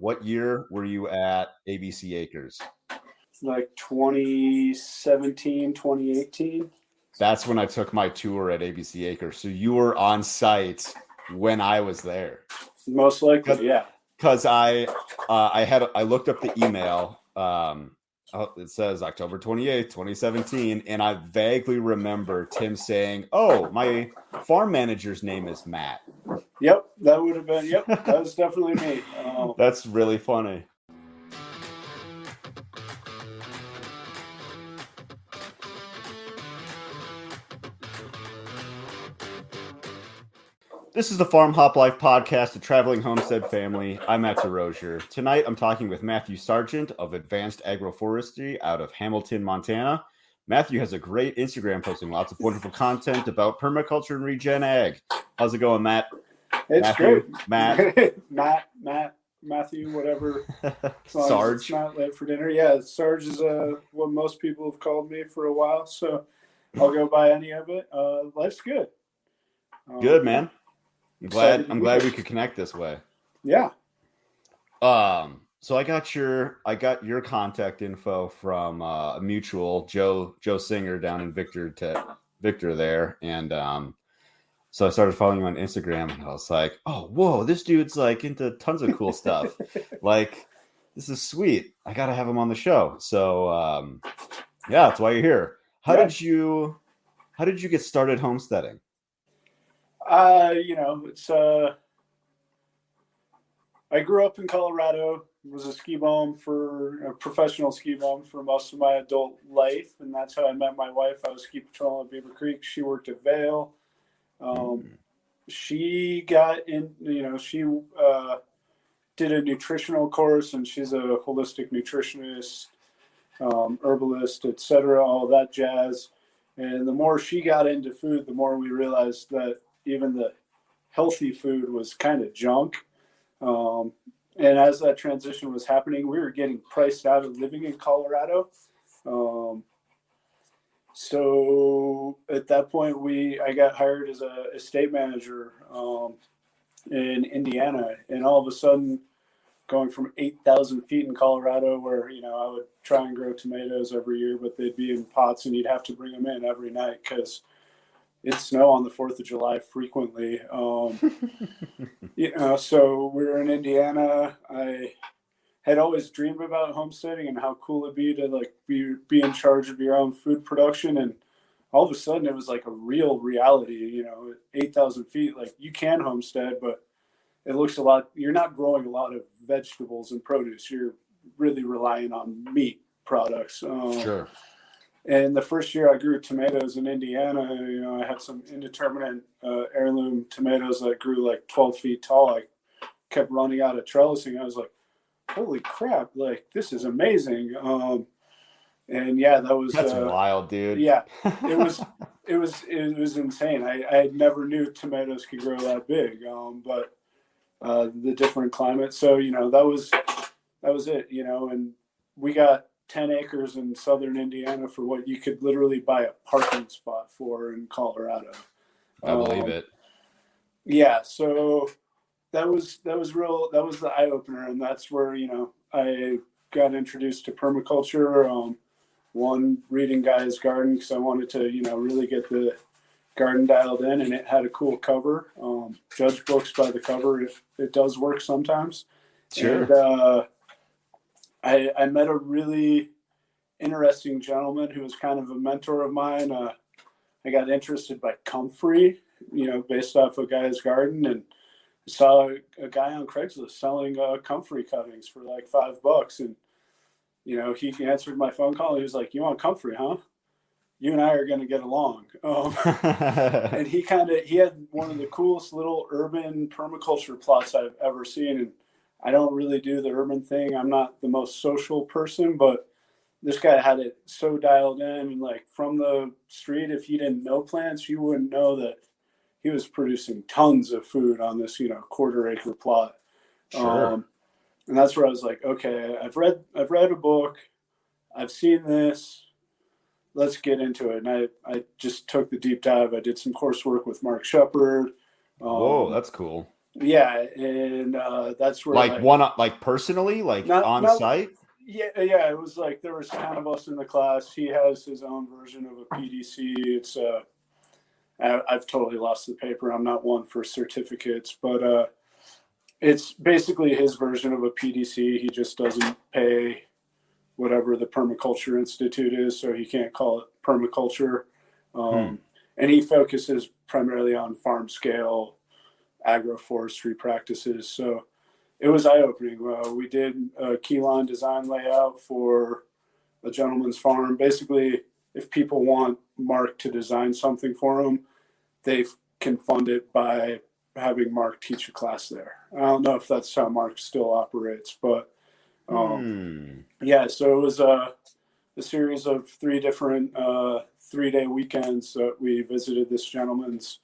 What year were you at ABC Acres? It's like 2017, 2018. That's when I took my tour at ABC Acres. So you were on site when I was there. Most likely, yeah. Because I looked up the email. It says October 28th, 2017, and I vaguely remember Tim saying, "Oh, my farm manager's name is Matt." Yep, that would have been. Yep, that was definitely me. That's really funny. This is the Farm Hop Life podcast, a traveling homestead family. I'm Matt DeRozier. Tonight, I'm talking with Matthew Sargent of Advanced Agroforestry out of Hamilton, Montana. Matthew has a great Instagram posting lots of wonderful content about permaculture and regen ag. How's it going, Matt? It's Matthew, great. Matt. Matthew, whatever. Sarge. It's not late for dinner. Yeah, Sarge is what most people have called me for a while, so I'll go by any of it. Life's good. Good, man. I'm glad we could connect this way. Yeah. So I got your contact info from a mutual, Joe Singer down in Victor there, and so I started following him on Instagram, and I was like, oh, whoa, this dude's like into tons of cool stuff. Like, this is sweet. I gotta have him on the show. So yeah, that's why you're here. How did you get started homesteading? It's I grew up in Colorado, was a professional ski bum for most of my adult life, and that's how I met my wife. I was ski patrol at Beaver Creek. She worked at Vail. She got in, she did a nutritional course, and she's a holistic nutritionist, herbalist, etc., all that jazz. And the more she got into food, the more we realized that even the healthy food was kind of junk. And as that transition was happening, we were getting priced out of living in Colorado. So at that point, I got hired as a estate manager in Indiana, and all of a sudden, going from 8,000 feet in Colorado, where I would try and grow tomatoes every year, but they'd be in pots, and you'd have to bring them in every night because it'd snow on the 4th of July frequently. So we were in Indiana. I had always dreamed about homesteading and how cool it'd be to be in charge of your own food production. And all of a sudden it was like a real reality, 8,000 feet, like you can homestead, but it looks a lot, you're not growing a lot of vegetables and produce. You're really relying on meat products. Sure. And the first year I grew tomatoes in Indiana, I had some indeterminate heirloom tomatoes that grew like 12 feet tall. I kept running out of trellising. I was like, holy crap, like this is amazing. And yeah, that's wild, dude. Yeah, it was insane. I never knew tomatoes could grow that big, but the different climates. So, that was it, and we got 10 acres in southern Indiana for what you could literally buy a parking spot for in Colorado. I believe it. Yeah, so that was the eye opener, and that's where I got introduced to permaculture. One, reading Guy's Garden, because I wanted to really get the garden dialed in, and it had a cool cover. Judge books by the cover. It does work sometimes. Sure. And I met a really interesting gentleman who was kind of a mentor of mine. I got interested by comfrey, based off of Guy's Garden, and saw a guy on Craigslist selling comfrey cuttings for like $5. And, he answered my phone call. He was like, "You want comfrey, huh? You and I are going to get along." And he had one of the coolest little urban permaculture plots I've ever seen. And I don't really do the urban thing. I'm not the most social person, but this guy had it so dialed in. And like from the street, if you didn't know plants, you wouldn't know that he was producing tons of food on this, 1/4 acre plot. Sure. And that's where I was like, okay, I've read a book. I've seen this. Let's get into it. And I just took the deep dive. I did some coursework with Mark Shepard. Whoa, that's cool. Yeah, and that's where Like like one, like personally, like on not site. yeah, it was like there was 10 of us in the class. He has his own version of a PDC. It's I've totally lost the paper. I'm not one for certificates, but it's basically his version of a PDC. He just doesn't pay whatever the Permaculture Institute is, so he can't call it permaculture. Hmm. And he focuses primarily on farm scale agroforestry practices. So it was eye opening. We did a keyline design layout for a gentleman's farm. Basically, if people want Mark to design something for them, they can fund it by having Mark teach a class there. I don't know if that's how Mark still operates, but Hmm. yeah, so it was a series of three different 3-day weekends that we visited this gentleman's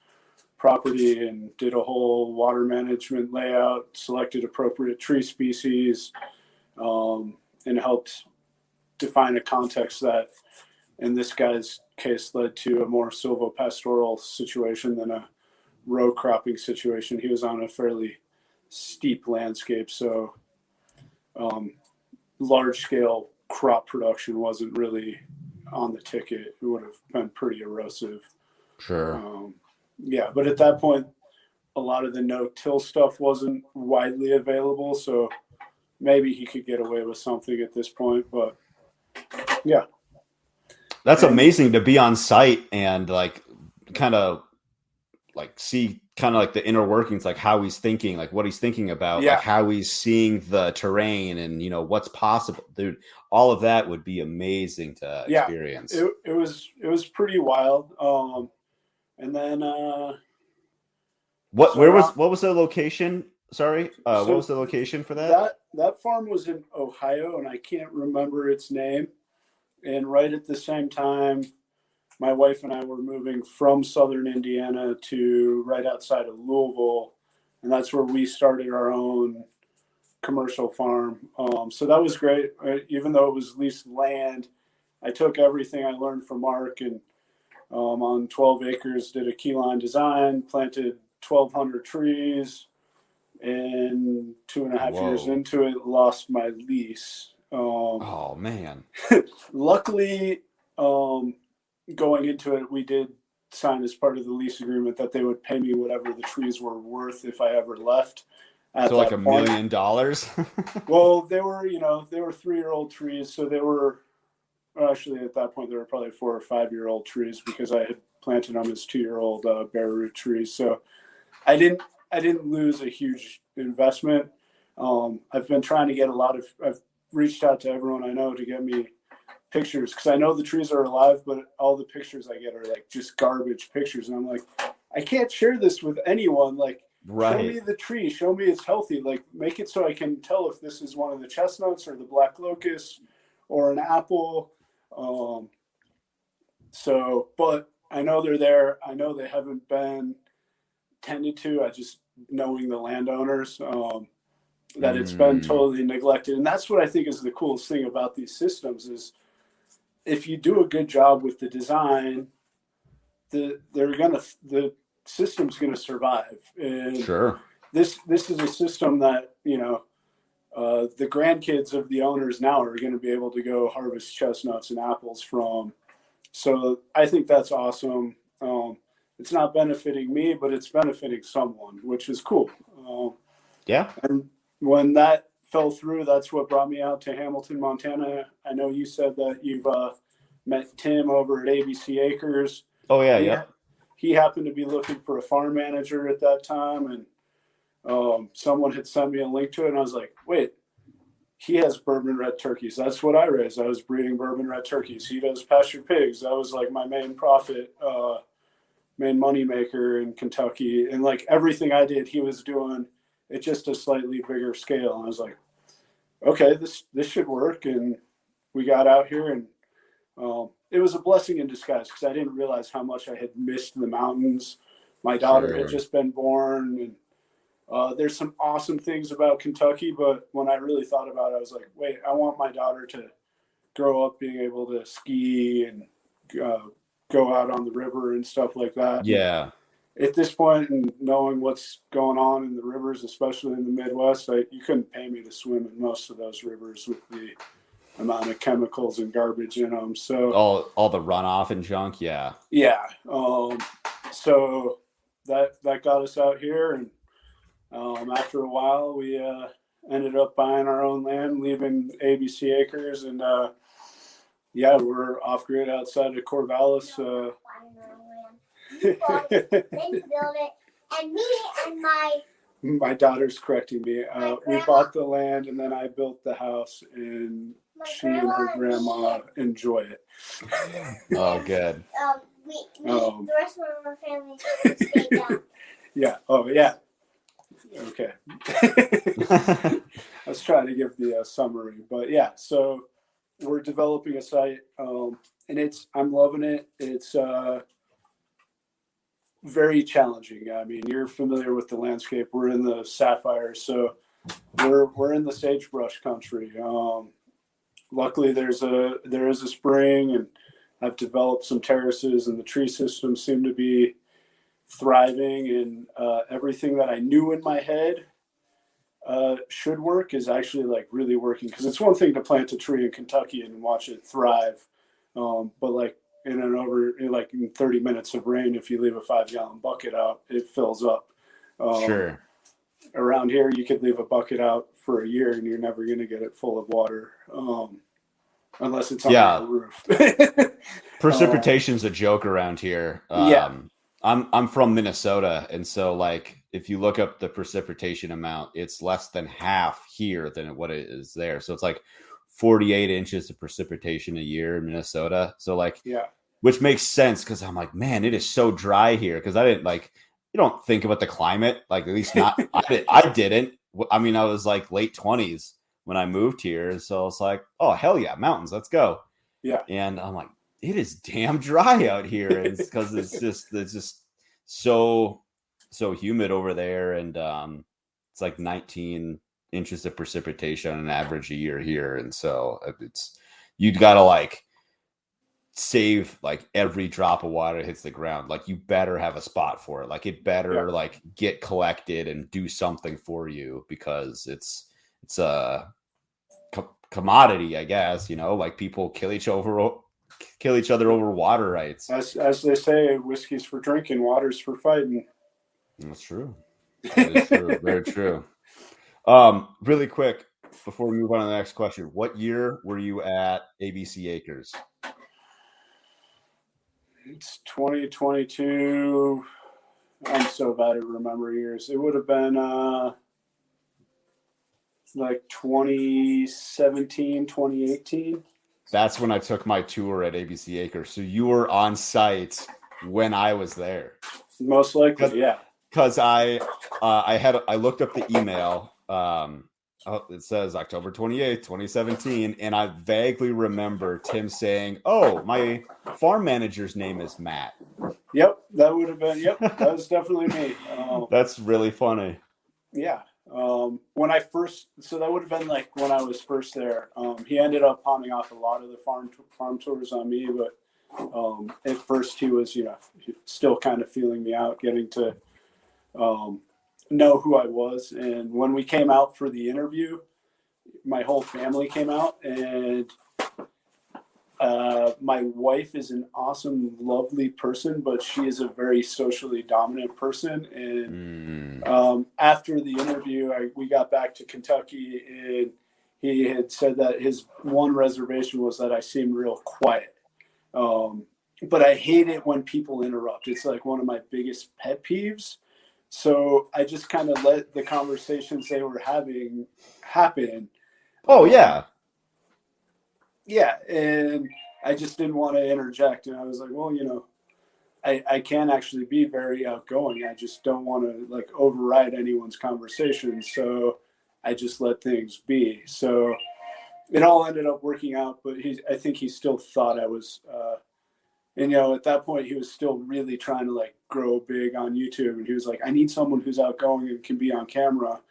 property and did a whole water management layout, selected appropriate tree species, and helped define a context that, in this guy's case, led to a more silvopastoral situation than a row cropping situation. He was on a fairly steep landscape, so um, large scale crop production wasn't really on the ticket. It would have been pretty erosive. Sure. Yeah, but at that point, a lot of the no-till stuff wasn't widely available, so maybe he could get away with something at this point. But yeah, That's and amazing to be on site and like kind of like see kind of like the inner workings, like how he's thinking, like what he's thinking about, like yeah, how he's seeing the terrain and what's possible. Dude, all of that would be amazing to yeah, experience. it was pretty wild. And then What so where around was what was the location? Sorry. What so was the location for that? that farm was in Ohio, and I can't remember its name. And right at the same time, my wife and I were moving from southern Indiana to right outside of Louisville, and that's where we started our own commercial farm. So that was great. Even though it was leased land, I took everything I learned from Mark and on 12 acres did a keyline design, planted 1,200 trees, and 2.5 years Whoa. into it, lost my lease. Oh man. Luckily, um, going into it, we did sign as part of the lease agreement that they would pay me whatever the trees were worth if I ever left at So like a that point. million dollars? Well, they were 3-year-old trees, so they were actually at that point they were probably 4 or 5-year-old trees because I had planted them as 2-year-old bare root trees. So I didn't I didn't lose a huge investment. I've been trying to get I've reached out to everyone I know to get me pictures because I know the trees are alive, but all the pictures I get are like just garbage pictures, and I'm like, I can't share this with anyone. Like, show Right. me the tree, show me it's healthy. Like, make it so I can tell if this is one of the chestnuts or the black locust or an apple. Um, but I know they're there. I know they haven't been tended to. I just knowing the landowners that it's been Mm. totally neglected, and that's what I think is the coolest thing about these systems is if you do a good job with the design, the system's gonna survive. And Sure. this is a system that the grandkids of the owners now are going to be able to go harvest chestnuts and apples from. So I think that's awesome. It's not benefiting me, but it's benefiting someone, which is cool. Yeah. And when that fell through, that's what brought me out to Hamilton, Montana. I know you said that you've met Tim over at ABC Acres. Oh yeah, He yep. he happened to be looking for a farm manager at that time, and someone had sent me a link to it, and I was like, wait, he has bourbon red turkeys. That's what I raised. I was breeding bourbon red turkeys. He does pasture pigs. That was like my main profit, main money maker in Kentucky. And like everything I did, he was doing it just a slightly bigger scale. And I was like, okay, this should work. And we got out here, and it was a blessing in disguise because I didn't realize how much I had missed the mountains. My daughter had Sure. just been born, and there's some awesome things about Kentucky, but when I really thought about it, I was like, wait, I want my daughter to grow up being able to ski and uh, go out on the river and stuff like that. And Yeah. at this point, and knowing what's going on in the rivers, especially in the Midwest, you couldn't pay me to swim in most of those rivers with the amount of chemicals and garbage in them. So all the runoff and junk. Yeah. yeah. So that got us out here, and after a while, we ended up buying our own land, leaving ABC Acres, and we're off grid outside of Corvallis. You bought it, then you build it, and me and my daughter's correcting me. We bought the land, and then I built the house, and she and her grandma enjoy it. Oh, good. The rest of our family stayed down. Yeah. Oh, yeah. Okay. I was trying to give the summary, but yeah. So we're developing a site, and I'm loving it. It's very challenging. I mean, you're familiar with the landscape. We're in the sapphires, so we're in the sagebrush country. Luckily, there is a spring, and I've developed some terraces, and the tree systems seem to be thriving. And everything that I knew in my head should work is actually like really working. Because it's one thing to plant a tree in Kentucky and watch it thrive, but like in 30 minutes of rain, if you leave a 5-gallon bucket out, it fills up. Sure. Around here, you could leave a bucket out for a year and you're never going to get it full of water, unless it's on the roof. Precipitation's a joke around here. I'm from Minnesota, and so like if you look up the precipitation amount, it's less than half here than what it is there. So it's like 48 inches of precipitation a year in Minnesota. So like, which makes sense because I'm like, man, it is so dry here. Because I didn't like, you don't think about the climate, like at least not. I didn't. I mean, I was like late 20s when I moved here, so it's like, oh hell yeah, mountains, let's go. Yeah, and I'm like, it is damn dry out here, and it's because it's just so humid over there, and it's like 19 inches of precipitation on an average a year here, and so you'd gotta like save like every drop of water hits the ground. Like you better have a spot for it. Like it better like get collected and do something for you, because it's a commodity, I guess. Like people kill each other over water rights. As they say, whiskey's for drinking, water's for fighting. That's true. That is true. Very true. Really quick before we move on to the next question, what year were you at ABC Acres? It's 2022. I'm so bad at remember years. It would have been like 2017, 2018. That's when I took my tour at ABC Acres. So you were on site when I was there. Most likely, yeah. Because I looked up the email. It says October 28th, 2017. And I vaguely remember Tim saying, oh, my farm manager's name is Matt. Yep, that would have been, that was definitely me. That's really funny. Yeah. When I first, so that would have been like when I was first there. He ended up pawning off a lot of the farm tours on me, but at first he was, still kind of feeling me out, getting to know who I was. And when we came out for the interview, my whole family came out, and my wife is an awesome, lovely person, but she is a very socially dominant person. And after the interview, we got back to Kentucky, and he had said that his one reservation was that I seemed real quiet. But I hate it when people interrupt. It's like one of my biggest pet peeves. So I just kind of let the conversations they were having happen. Oh, yeah. Yeah, and I just didn't want to interject. And I was like, well, I can actually be very outgoing. I just don't want to like override anyone's conversation. So I just let things be. So it all ended up working out, but I think he still thought I was, and at that point he was still really trying to like grow big on YouTube. And he was like, I need someone who's outgoing and can be on camera.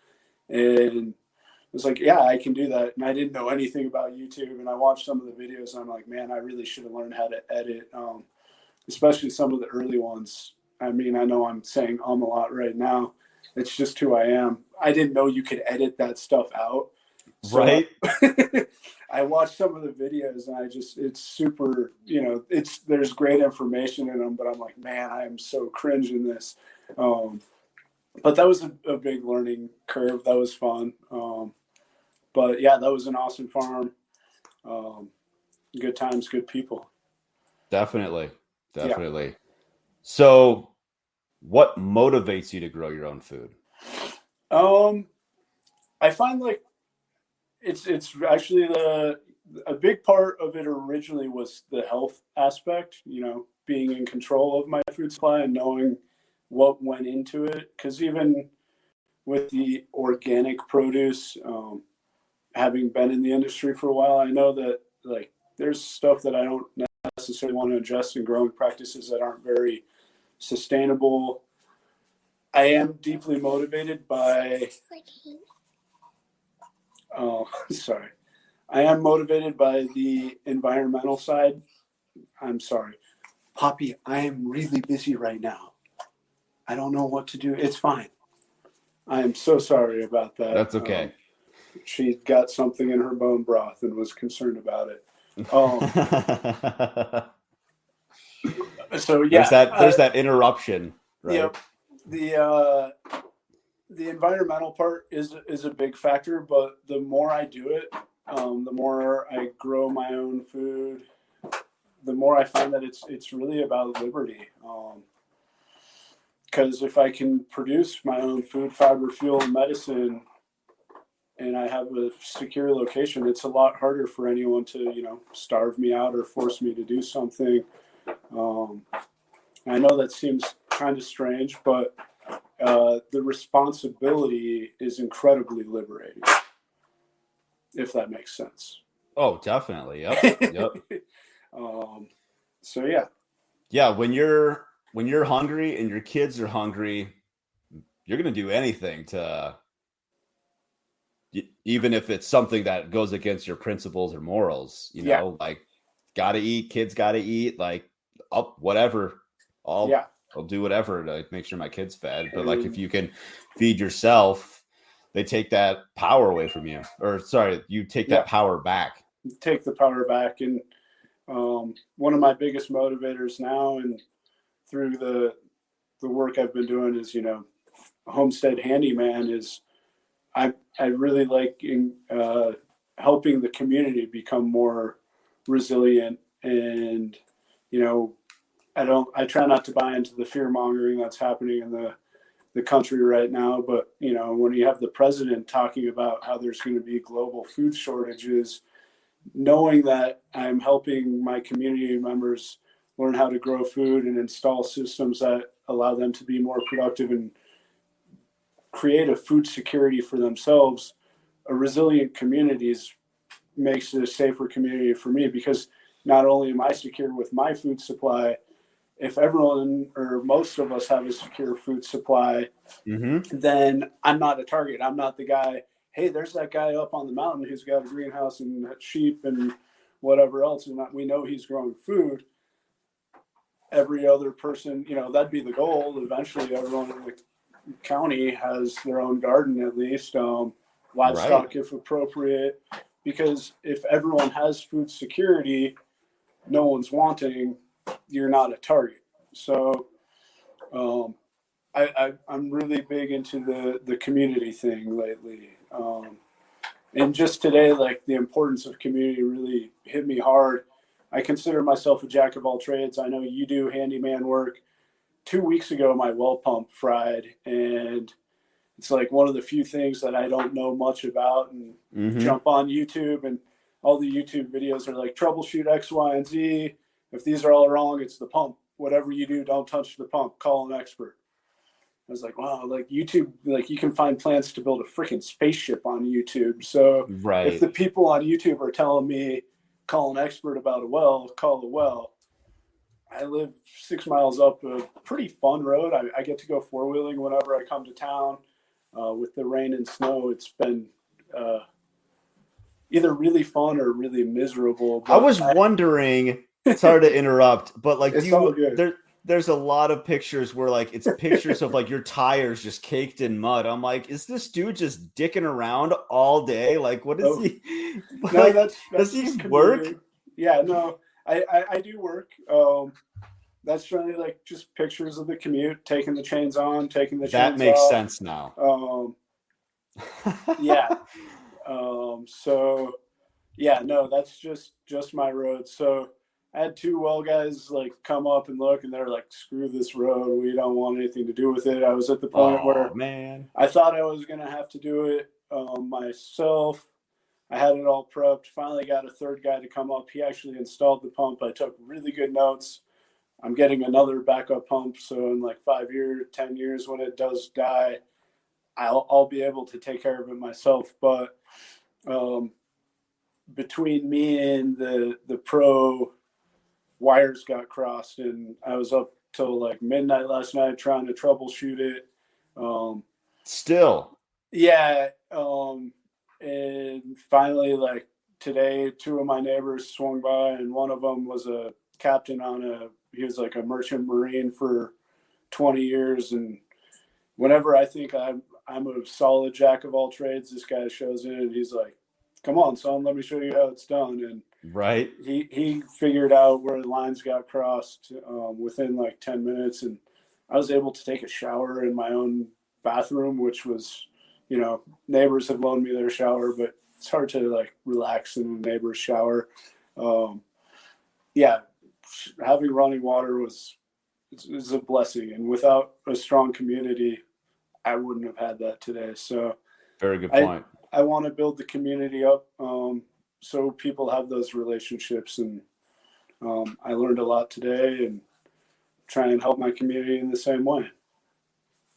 And I was like, yeah, I can do that. And I didn't know anything about YouTube. And I watched some of the videos, and I'm like, man, I really should have learned how to edit, especially some of the early ones. I mean, I know I'm saying a lot right now. It's just who I am. I didn't know you could edit that stuff out. So, right. I watched some of the videos and it's super, there's great information in them, but I'm like, man, I am so cringe in this. But that was a big learning curve. That was fun. But yeah, that was an awesome farm. Good times, good people. Definitely. Yeah. So what motivates you to grow your own food? I find like it's actually a big part of it originally was the health aspect, being in control of my food supply and knowing what went into it. Because even with the organic produce, having been in the industry for a while, I know that like there's stuff that I don't necessarily want to adjust in growing practices that aren't very sustainable. I am deeply motivated by sorry. I am motivated by the environmental side. I'm sorry. Poppy, I am really busy right now. I don't know what to do. It's fine. I am so sorry about that. That's okay. She got something in her bone broth and was concerned about it. So yeah, there's that interruption, right? Yep. The environmental part is a big factor, but the more I do it, the more I grow my own food, the more I find that it's really about liberty. Because if I can produce my own food, fiber, fuel, and medicine, and I have a secure location, it's a lot harder for anyone to, starve me out or force me to do something. I know that seems kind of strange, but the responsibility is incredibly liberating, if that makes sense. Oh, definitely. Yep. So yeah. Yeah, when you're hungry and your kids are hungry, you're going to do anything to, even if it's something that goes against your principles or morals, like gotta eat, kids gotta eat, like whatever. I'll do whatever to make sure my kid's fed. But like if you can feed yourself, they take that power away from you. Or sorry, you take that power back. Take the power back. And one of my biggest motivators now and through the work I've been doing is, homestead handyman is I really like helping the community become more resilient. And, I try not to buy into the fear mongering that's happening in the country right now. But, when you have the president talking about how there's going to be global food shortages, knowing that I'm helping my community members learn how to grow food and install systems that allow them to be more productive and create a food security for themselves, a resilient communities makes it a safer community for me, because not only am I secure with my food supply, if everyone or most of us have a secure food supply, then I'm not a target. I'm not the guy, hey, there's that guy up on the mountain who's got a greenhouse and sheep and whatever else, and we know he's growing food. Every other person, that'd be the goal. Eventually, everyone in the county has their own garden, at least, livestock if appropriate, because if everyone has food security, no one's wanting, you're not a target. So I'm really big into the community thing lately. And just today, like the importance of community really hit me hard. I consider myself a jack of all trades. I know you do handyman work. 2 weeks ago, my well pump fried, and it's like one of the few things that I don't know much about, and jump on YouTube, and all the YouTube videos are like troubleshoot X, Y, and Z. If these are all wrong, it's the pump. Whatever you do, don't touch the pump. Call an expert. I was like, wow, like YouTube, like you can find plans to build a freaking spaceship on YouTube. So if the people on YouTube are telling me call an expert about a well, call a well. I live 6 miles up a pretty fun road. I get to go four-wheeling whenever I come to town. With the rain and snow, it's been either really fun or really miserable. I was wondering, sorry to interrupt, but like there's a lot of pictures where like it's pictures of like your tires just caked in mud. I'm like, is this dude just dicking around all day? Like, what is he? No, Like, that's does he just work? commuting. Yeah, no, I do work. That's generally like just pictures of the commute, taking the chains on, taking the That chains makes off. sense now. Yeah. So yeah, no, that's just my road. So I had two well guys like come up and look, and they're like, "Screw this road. We don't want anything to do with it." I was at the point where man, I thought I was gonna have to do it myself. I had it all prepped. Finally got a third guy to come up. He actually installed the pump. I took really good notes. I'm getting another backup pump, so in like 5 years, 10 years, when it does die, I'll be able to take care of it myself. But between me and the pro, wires got crossed, and I was up till like midnight last night trying to troubleshoot it. Still, yeah, and finally, like today, two of my neighbors swung by, and one of them was a captain he was like a merchant marine for 20 years, and whenever I think I'm a solid jack of all trades, this guy shows in and he's like, "Come on, son, let me show you how it's done." And right, he figured out where the lines got crossed within like 10 minutes, and I was able to take a shower in my own bathroom, which was, neighbors have loaned me their shower, but it's hard to like relax in a neighbor's shower. Yeah, having running water is a blessing, and without a strong community, I wouldn't have had that today. So very good point. I want to build the community up so people have those relationships, and I learned a lot today, and try and help my community in the same way.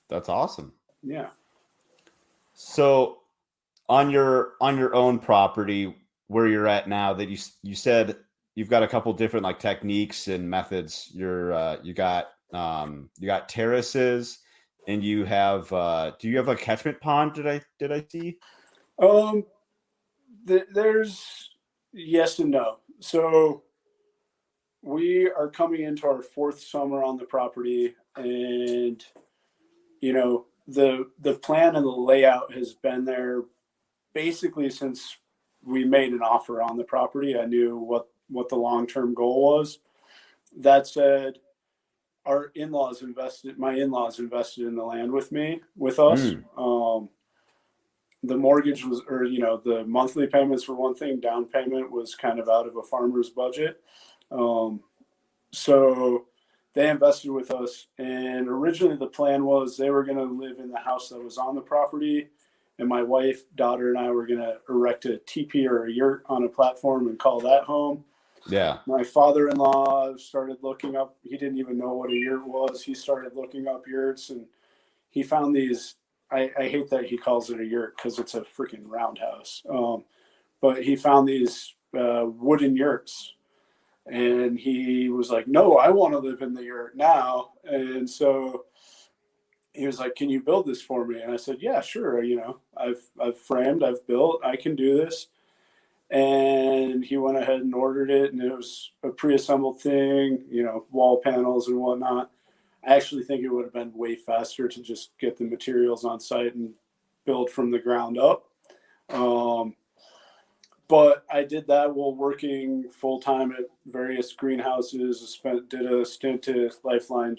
That's awesome. Yeah. So on your own property where you're at now, that you said you've got a couple different like techniques and methods. You got terraces, and you have do you have a catchment pond? Did I see? There's yes and no. So we are coming into our fourth summer on the property, and the plan and the layout has been there basically since we made an offer on the property. I knew what the long-term goal was. That said, my in-laws invested in the land with us. The mortgage was, the monthly payments were one thing. Down payment was kind of out of a farmer's budget. So they invested with us, and originally the plan was they were going to live in the house that was on the property, and my wife, daughter, and I were going to erect a teepee or a yurt on a platform and call that home. Yeah. My father-in-law started looking up. He didn't even know what a yurt was. He started looking up yurts, and he found these. I hate that he calls it a yurt because it's a freaking roundhouse. But he found these wooden yurts. And he was like, "No, I want to live in the yurt now." And so he was like, "Can you build this for me?" And I said, "Yeah, sure. I've framed, I've built, I can do this." And he went ahead and ordered it, and it was a pre-assembled thing, wall panels and whatnot. I actually think it would have been way faster to just get the materials on site and build from the ground up. But I did that while working full-time at various greenhouses. Did a stint at Lifeline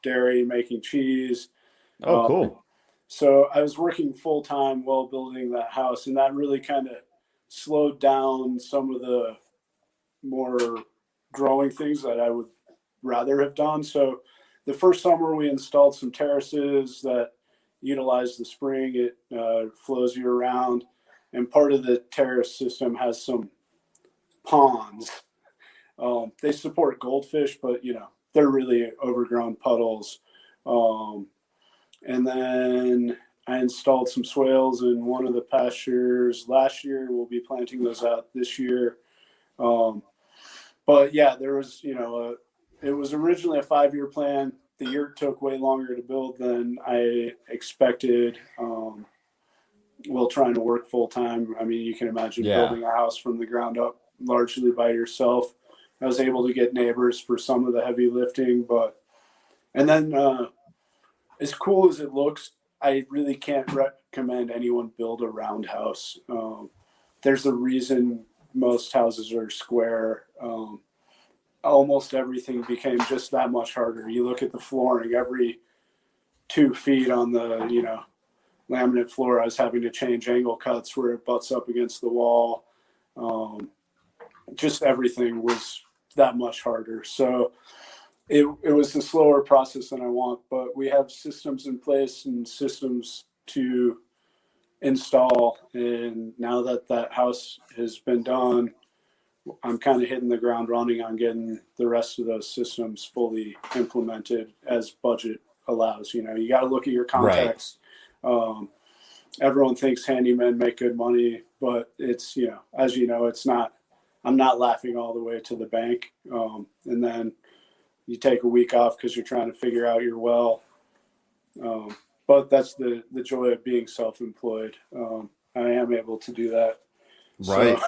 Dairy making cheese. Oh, cool. So I was working full-time while building that house, and that really kind of slowed down some of the more growing things that I would rather have done. So the first summer we installed some terraces that utilize the spring. It flows year round. And part of the terrace system has some ponds. They support goldfish, but they're really overgrown puddles. And then I installed some swales in one of the pastures last year. We'll be planting those out this year. But yeah, there was, it was originally a 5-year plan. The yurt took way longer to build than I expected. While trying to work full time. I mean, you can imagine building a house from the ground up largely by yourself. I was able to get neighbors for some of the heavy lifting, but And then as cool as it looks, I really can't recommend anyone build a roundhouse. There's a reason most houses are square. Almost everything became just that much harder. You look at the flooring, every 2 feet on the, laminate floor, I was having to change angle cuts where it butts up against the wall. Just everything was that much harder. So it was a slower process than I want, but we have systems in place and systems to install. And now that house has been done, I'm kind of hitting the ground running on getting the rest of those systems fully implemented as budget allows. You got to look at your context. Right. Everyone thinks handymen make good money, but it's, as it's not. I'm not laughing all the way to the bank. And then you take a week off because you're trying to figure out your well. But that's the joy of being self-employed. I am able to do that. Right.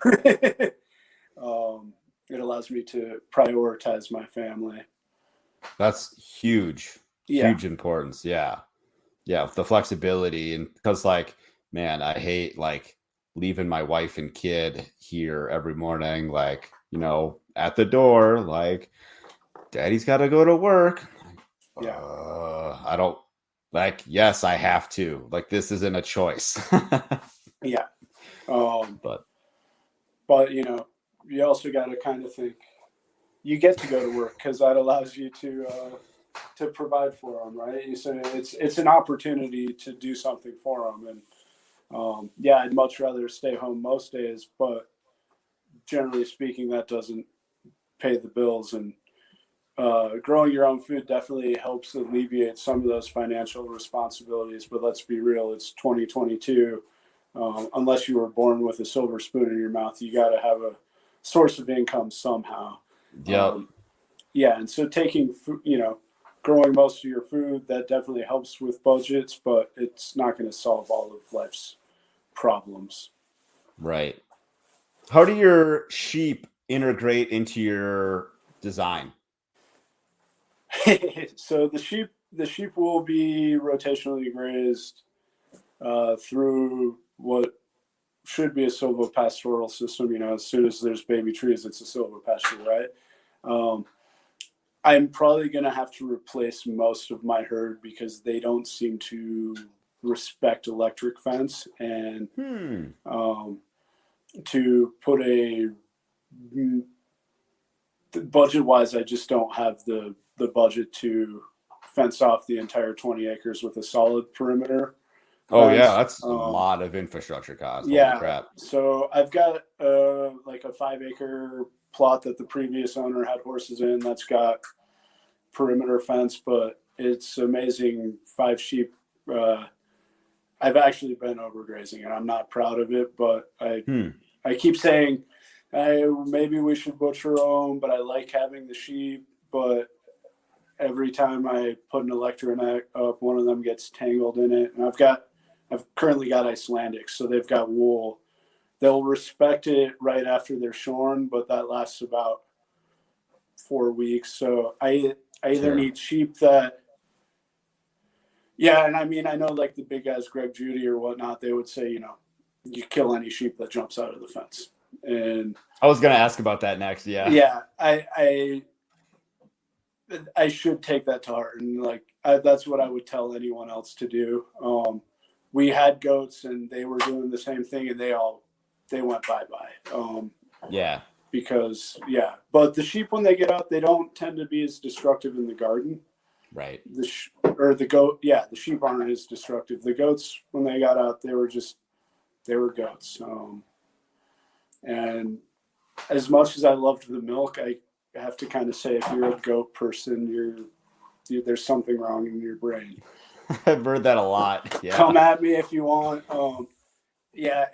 So, it allows me to prioritize my family. That's huge. Yeah. Huge importance. Yeah. Yeah. The flexibility. And because man, I hate leaving my wife and kid here every morning, at the door, daddy's got to go to work. Yeah. I don't yes, I have to. This isn't a choice. Yeah. But you also got to kind of think you get to go to work because that allows you to provide for them, right? So it's an opportunity to do something for them. And I'd much rather stay home most days, but generally speaking, that doesn't pay the bills. And growing your own food definitely helps alleviate some of those financial responsibilities. But let's be real, it's 2022. Unless you were born with a silver spoon in your mouth, you got to have a source of income somehow. Yeah. And so growing most of your food, that definitely helps with budgets, but it's not going to solve all of life's problems. Right. How do your sheep integrate into your design? So the sheep will be rotationally grazed through what should be a silvopastoral system. As soon as there's baby trees, it's a silvopasture, right? I'm probably going to have to replace most of my herd because they don't seem to respect electric fence. And to put budget-wise, I just don't have the budget to fence off the entire 20 acres with a solid perimeter. Oh, yeah, that's a lot of infrastructure cost. Yeah, holy crap. So I've got a 5-acre plot that the previous owner had horses in that's got perimeter fence, but it's amazing. 5 sheep. I've actually been overgrazing, and I'm not proud of it, but I keep saying maybe we should butcher them, but I like having the sheep. But every time I put an electronet up, one of them gets tangled in it, and I've currently got Icelandics, so they've got wool. They'll respect it right after they're shorn, but that lasts about 4 weeks. So I either need sheep that, and I mean, I know the big guys, Greg Judy or whatnot, they would say, you kill any sheep that jumps out of the fence. And I was going to ask about that next. Yeah. Yeah. I should take that to heart. And that's what I would tell anyone else to do. We had goats and they were doing the same thing and they went bye-bye. Because, but the sheep, when they get out, they don't tend to be as destructive in the garden. Right. The sheep aren't as destructive. The goats, when they got out, they were goats. And as much as I loved the milk, I have to kind of say, if you're a goat person, there's something wrong in your brain. I've heard that a lot. Yeah. Come at me if you want.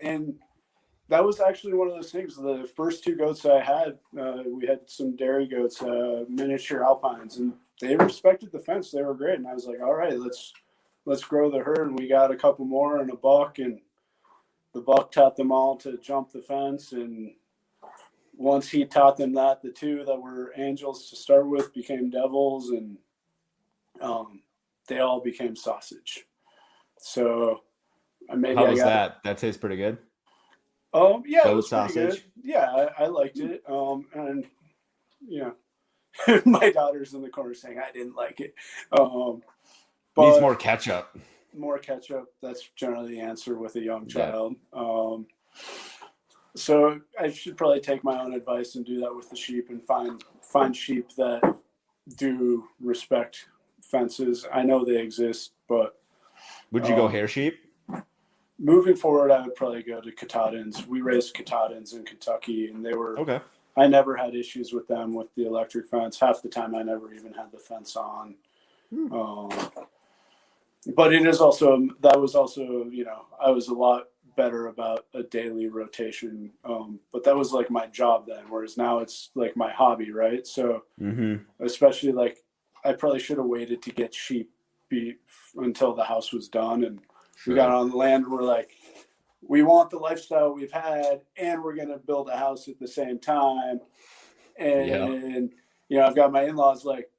And that was actually one of those things. The first 2 goats I had, we had some dairy goats, miniature alpines, and they respected the fence. They were great. And I was like, all right, let's grow the herd. And we got a couple more and a buck, and the buck taught them all to jump the fence. And once he taught them that, the 2 that were angels to start with became devils. And they all became sausage. So maybe How was that? That tastes pretty good. Yeah, Goat it was pretty sausage. good. Yeah, I liked it. And you know, my daughter's in the corner saying I didn't like it. But needs more ketchup. More ketchup. That's generally the answer with a young child. Yeah. So I should probably take my own advice and do that with the sheep and find sheep that do respect fences. I know they exist, but would you go hair sheep? Moving forward, I would probably go to Katahdins. We raised Katahdins in Kentucky, and they were okay. I never had issues with them with the electric fence. Half the time, I never even had the fence on. But it is also that was also, you know, I was a lot better about a daily rotation. But that was like my job then, whereas now it's like my hobby, right? So especially like I probably should have waited to get sheep until the house was done, and we got on the land and we're like, we want the lifestyle we've had, and we're going to build a house at the same time. And you know, I've got my in-laws like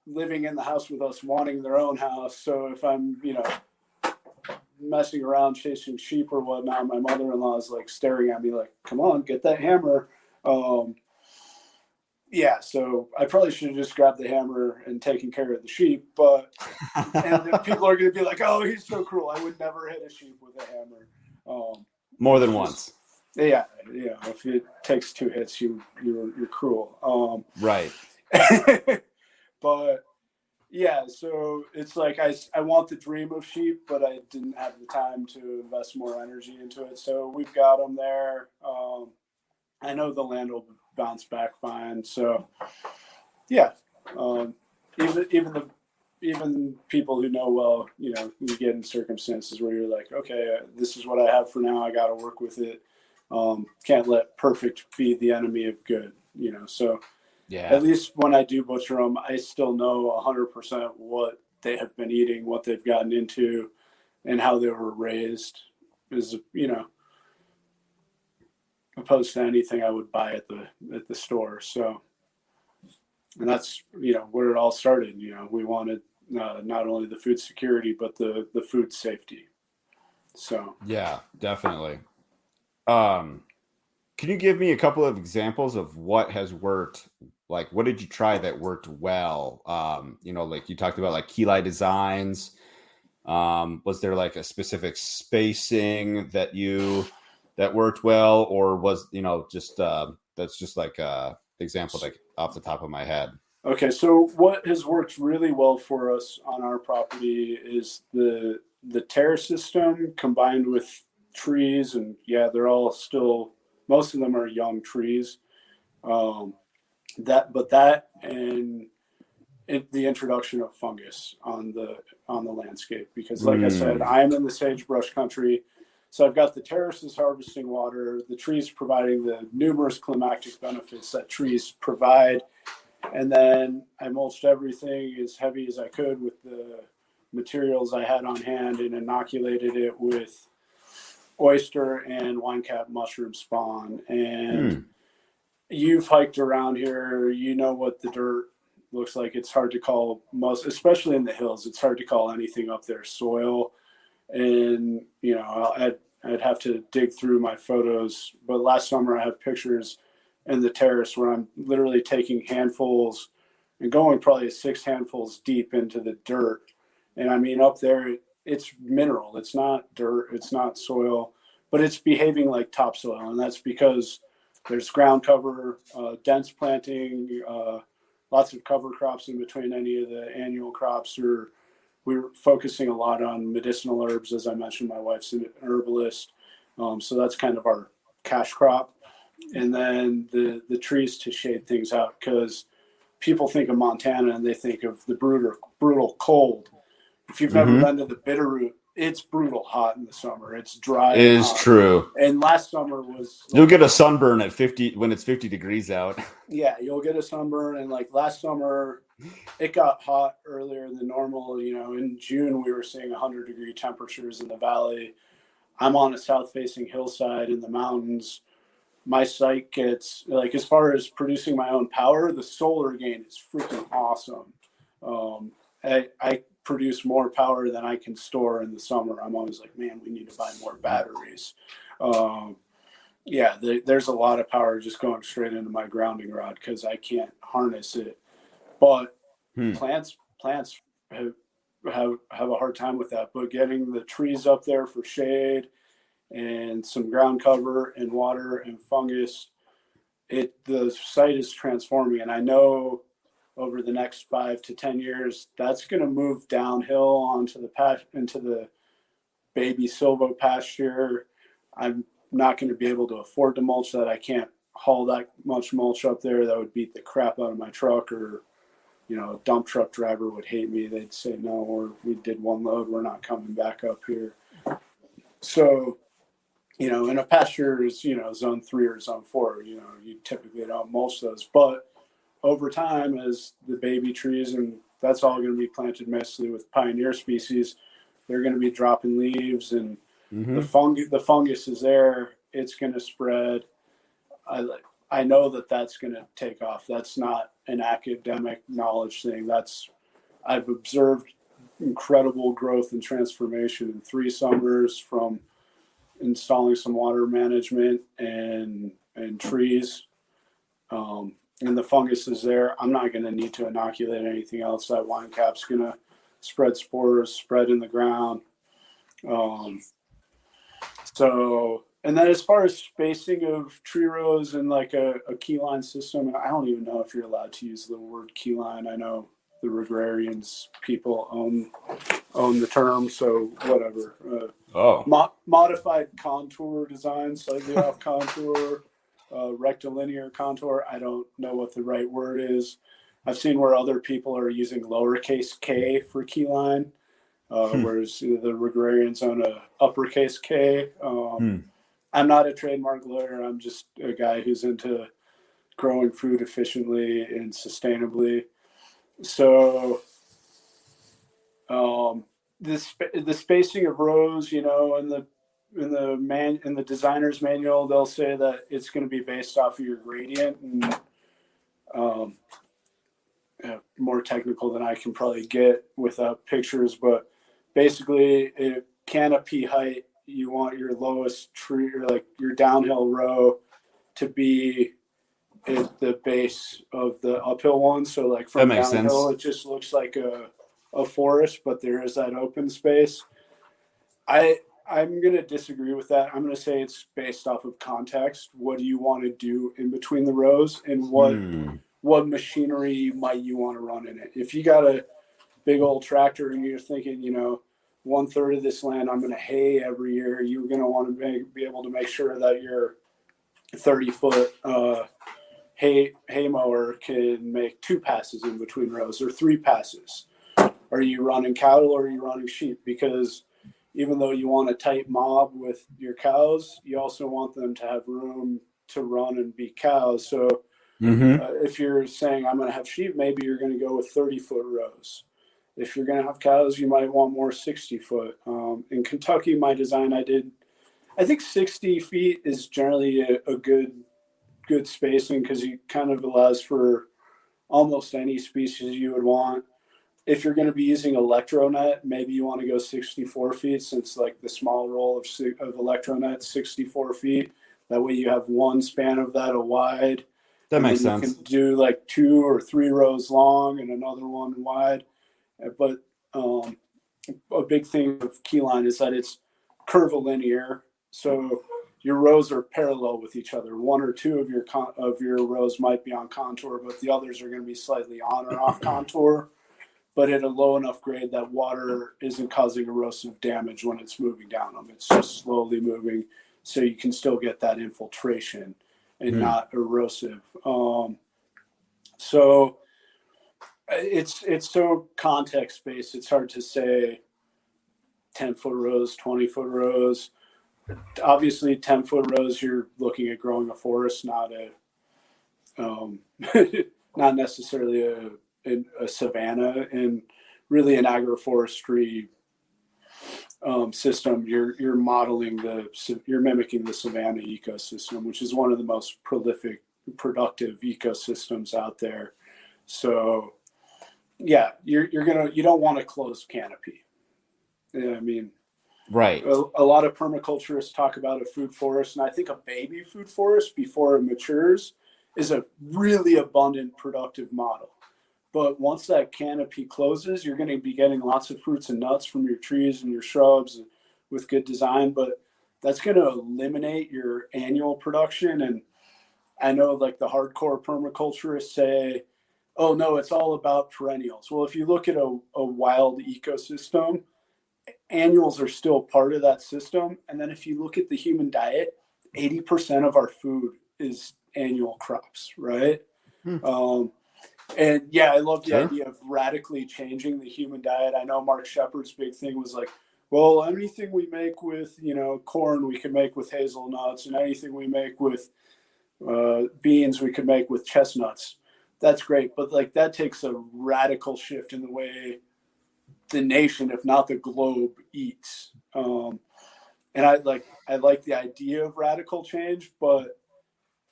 living in the house with us, wanting their own house. So if I'm, you know, messing around chasing sheep or whatnot, my mother-in-law is like staring at me like, come on, get that hammer. Yeah, so I probably should have just grabbed the hammer and taken care of the sheep, but and then people are going to be like, oh, he's so cruel. I would never hit a sheep with a hammer. More than once. Yeah. If it takes 2 hits, you're cruel. Right. But yeah, so it's like I want the dream of sheep, but I didn't have the time to invest more energy into it. So we've got them there. I know the land will bounce back fine. So yeah, even people who know well, you know, you get in circumstances where you're like, okay, this is what I have for now. I got to work with it. Can't let perfect be the enemy of good, you know? So yeah, at least when I do butcher them, I still know 100% what they have been eating, what they've gotten into, and how they were raised is, you know, opposed to anything I would buy at the store. So, and that's, you know, where it all started. You know, we wanted not only the food security, but the food safety. So yeah, definitely. Can you give me a couple of examples of what has worked? Like, what did you try that worked well? You know, like you talked about like keyline designs. Was there like a specific spacing that worked well, or was, you know, just that's just like a example like off the top of my head? Okay, so what has worked really well for us on our property is the terrace system combined with trees, and yeah, they're all still, most of them are young trees. That and the introduction of fungus on the landscape, because like I said, I'm in the sagebrush country. So I've got the terraces harvesting water, the trees providing the numerous climactic benefits that trees provide. And then I mulched everything as heavy as I could with the materials I had on hand and inoculated it with oyster and winecap mushroom spawn. And you've hiked around here, you know what the dirt looks like. It's hard to call especially in the hills, it's hard to call anything up there soil. And, you know, I'd have to dig through my photos. But last summer I have pictures in the terrace where I'm literally taking handfuls and going probably 6 handfuls deep into the dirt. And I mean, up there, it's mineral. It's not dirt. It's not soil, but it's behaving like topsoil. And that's because there's ground cover, dense planting, lots of cover crops in between any of the annual crops. We're focusing a lot on medicinal herbs. As I mentioned, my wife's an herbalist. So that's kind of our cash crop. And then the trees to shade things out, because people think of Montana and they think of the brutal cold. If you've never been to the Bitterroot, it's brutal hot in the summer. It's dry. It is true. And last summer was... You'll get a sunburn at 50 when it's 50 degrees out. Yeah, you'll get a sunburn. And like last summer, it got hot earlier than normal. You know, in June, we were seeing 100-degree temperatures in the valley. I'm on a south-facing hillside in the mountains. My site gets, like, as far as producing my own power, the solar gain is freaking awesome. I produce more power than I can store in the summer. I'm always like, man, we need to buy more batteries. There's a lot of power just going straight into my grounding rod because I can't harness it. But plants have a hard time with that. But getting the trees up there for shade and some ground cover and water and fungus, the site is transforming. And I know over the next 5 to 10 years, that's going to move downhill onto into the baby silvo pasture. I'm not going to be able to afford to mulch that. I can't haul that much mulch up there. That would beat the crap out of my truck, or a dump truck driver would hate me. They'd say, no, or we did one load, we're not coming back up here. So, in a pasture is, zone 3 or zone 4, you typically don't mulch those. But over time, as the baby trees, and that's all going to be planted mostly with pioneer species, they're going to be dropping leaves, and the fungus is there. It's going to spread. I know that's going to take off. That's not an academic knowledge thing. I've observed incredible growth and transformation in 3 summers from installing some water management and trees. And the fungus is there. I'm not going to need to inoculate anything else. That wine cap's going to spread spores, spread in the ground. And then as far as spacing of tree rows and like a keyline system, I don't even know if you're allowed to use the word keyline. I know the Regrarians people own the term, so whatever. Modified contour design, slightly off contour, rectilinear contour. I don't know what the right word is. I've seen where other people are using lowercase k for keyline, whereas the Regrarians own a uppercase K. I'm not a trademark lawyer. I'm just a guy who's into growing food efficiently and sustainably. So the spacing of rows, in the designer's manual, they'll say that it's going to be based off of your gradient, and more technical than I can probably get without pictures, but basically canopy height, you want your lowest tree, or like your downhill row, to be at the base of the uphill one. So like from downhill, it just looks like a forest, but there is that open space. I'm going to disagree with that. I'm going to say it's based off of context. What do you want to do in between the rows, and what machinery might you want to run in it? If you got a big old tractor and you're thinking, 1/3 of this land I'm going to hay every year, you're going to want to be able to make sure that your 30-foot hay mower can make 2 passes in between rows, or 3 passes. Are you running cattle or are you running sheep? Because even though you want a tight mob with your cows, you also want them to have room to run and be cows. So if you're saying I'm going to have sheep, maybe you're going to go with 30-foot rows. If you're going to have cows, you might want more 60-foot. In Kentucky, my design, I think 60 feet is generally a good spacing, because it kind of allows for almost any species you would want. If you're going to be using electronet, maybe you want to go 64 feet, since like the small roll of electronet, 64 feet. That way you have one span of that wide. That makes sense. You can do like 2 or 3 rows long and another one wide. But a big thing of keyline is that it's curvilinear. So your rows are parallel with each other. 1 or 2 of your rows might be on contour, but the others are going to be slightly on or off contour, but at a low enough grade that water isn't causing erosive damage when it's moving down them. It's just slowly moving, so you can still get that infiltration and not erosive. So it's so context based. It's hard to say 10-foot rows, 20-foot rows. Obviously 10-foot rows, you're looking at growing a forest, not not necessarily a savanna. And really an agroforestry system, you're modeling you're mimicking the savanna ecosystem, which is one of the most prolific, productive ecosystems out there. So yeah, you don't want a closed canopy. I mean, Right. a lot of permaculturists talk about a food forest, and I think a baby food forest before it matures is a really abundant, productive model. But once that canopy closes, you're going to be getting lots of fruits and nuts from your trees and your shrubs with good design, but that's going to eliminate your annual production. And I know like the hardcore permaculturists say, oh no, it's all about perennials. Well, if you look at a wild ecosystem, annuals are still part of that system. And then if you look at the human diet, 80% of our food is annual crops, right? And yeah, I love the idea of radically changing the human diet. I know Mark Shepard's big thing was like, well, anything we make with, corn, we can make with hazelnuts, and anything we make with beans, we could make with chestnuts. That's great. But like that takes a radical shift in the way the nation, if not the globe, eats. And I like the idea of radical change, but